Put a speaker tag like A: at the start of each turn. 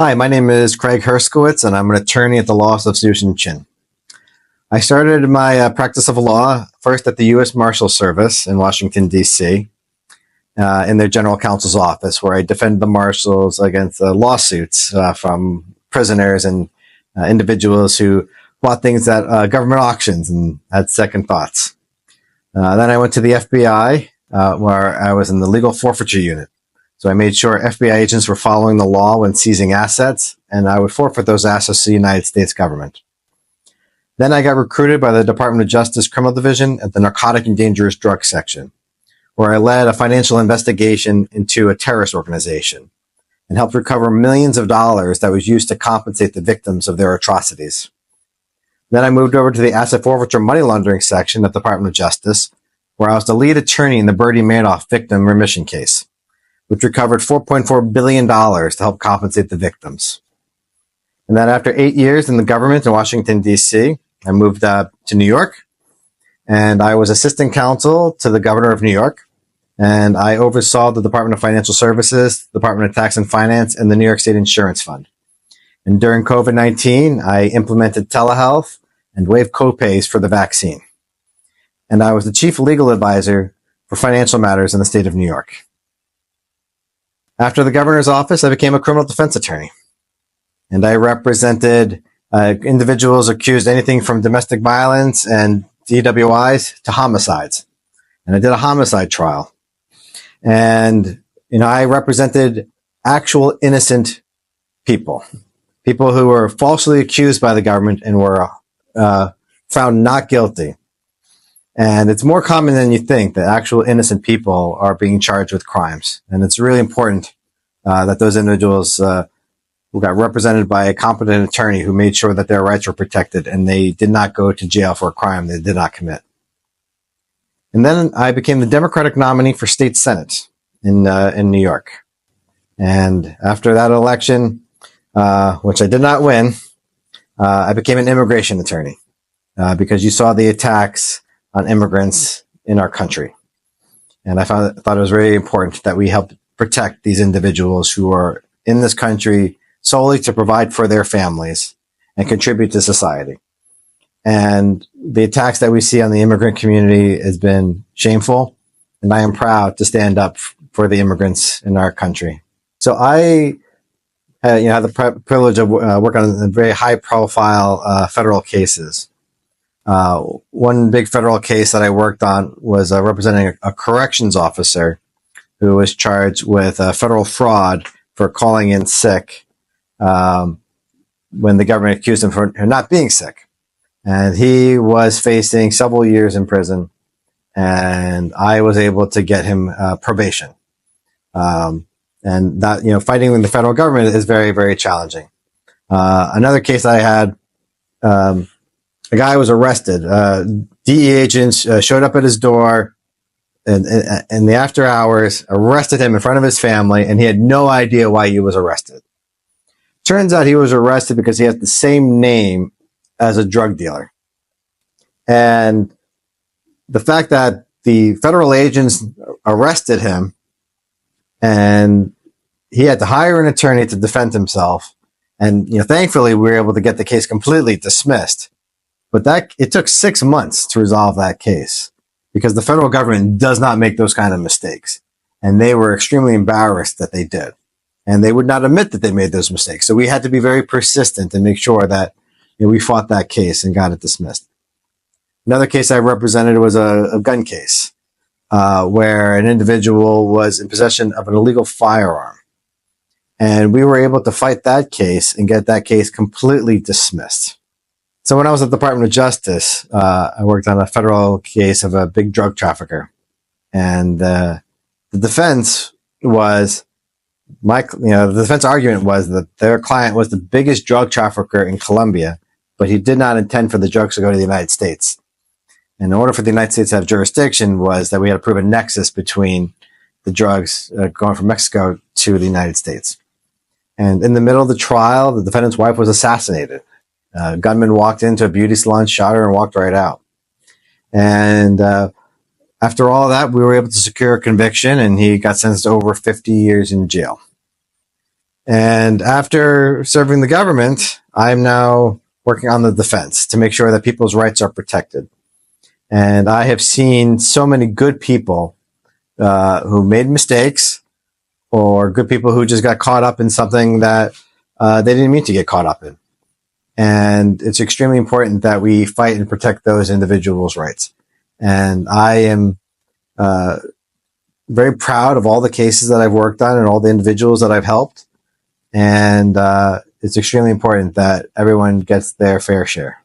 A: Hi, my name is Craig Herskowitz, and I'm an attorney at the Law of Susan Chin. I started my practice of law first at the U.S. Marshal Service in Washington, D.C., in their general counsel's office, where I defended the marshals against lawsuits from prisoners and individuals who bought things at government auctions and had second thoughts. Then I went to the FBI, where I was in the legal forfeiture unit. So I made sure FBI agents were following the law when seizing assets, and I would forfeit those assets to the United States government. Then I got recruited by the Department of Justice Criminal Division at the Narcotic and Dangerous Drugs Section, where I led a financial investigation into a terrorist organization and helped recover millions of dollars that was used to compensate the victims of their atrocities. Then I moved over to the Asset Forfeiture Money Laundering Section at the Department of Justice, where I was the lead attorney in the Bernie Madoff victim remission case, which recovered $4.4 billion to help compensate the victims. And then after 8 years in the government in Washington, D.C., I moved to New York, and I was assistant counsel to the governor of New York, and I oversaw the Department of Financial Services, Department of Tax and Finance, and the New York State Insurance Fund. And during COVID-19, I implemented telehealth and waived copays for the vaccine. And I was the chief legal advisor for financial matters in the state of New York. After the governor's office, I became a criminal defense attorney, and I represented individuals accused anything from domestic violence and DWIs to homicides. And I did a homicide trial. And, I represented actual innocent people who were falsely accused by the government and were found not guilty. And it's more common than you think that actual innocent people are being charged with crimes. And it's really important that those individuals who got represented by a competent attorney who made sure that their rights were protected and they did not go to jail for a crime they did not commit. And then I became the Democratic nominee for state senate in New York. And after that election, which I did not win, I became an immigration attorney because you saw the attacks on immigrants in our country. And I thought it was very important that we help protect these individuals who are in this country solely to provide for their families and contribute to society. And the attacks that we see on the immigrant community has been shameful, and I am proud to stand up for the immigrants in our country. So I had the privilege of working on very high-profile federal cases. One big federal case that I worked on was representing a corrections officer who was charged with federal fraud for calling in sick when the government accused him for not being sick. And he was facing several years in prison, and I was able to get him probation. And that, fighting with the federal government is very, very challenging. Another case I had, a guy was arrested. DEA agents showed up at his door in the after hours, arrested him in front of his family, and he had no idea why he was arrested. Turns out he was arrested because he has the same name as a drug dealer. And the fact that the federal agents arrested him and he had to hire an attorney to defend himself. And, thankfully we were able to get the case completely dismissed. But it took 6 months to resolve that case because the federal government does not make those kind of mistakes. And they were extremely embarrassed that they did. And they would not admit that they made those mistakes. So we had to be very persistent and make sure that we fought that case and got it dismissed. Another case I represented was a gun case where an individual was in possession of an illegal firearm. And we were able to fight that case and get that case completely dismissed. So when I was at the Department of Justice, I worked on a federal case of a big drug trafficker. And the defense was, the defense argument was that their client was the biggest drug trafficker in Colombia, but he did not intend for the drugs to go to the United States. And in order for the United States to have jurisdiction was that we had to prove a nexus between the drugs going from Mexico to the United States. And in the middle of the trial, the defendant's wife was assassinated. A gunman walked into a beauty salon, shot her, and walked right out. And after all that, we were able to secure a conviction, and he got sentenced to over 50 years in jail. And after serving the government, I'm now working on the defense to make sure that people's rights are protected. And I have seen so many good people who made mistakes, or good people who just got caught up in something that they didn't mean to get caught up in. And it's extremely important that we fight and protect those individuals' rights. And I am very proud of all the cases that I've worked on and all the individuals that I've helped. And it's extremely important that everyone gets their fair share.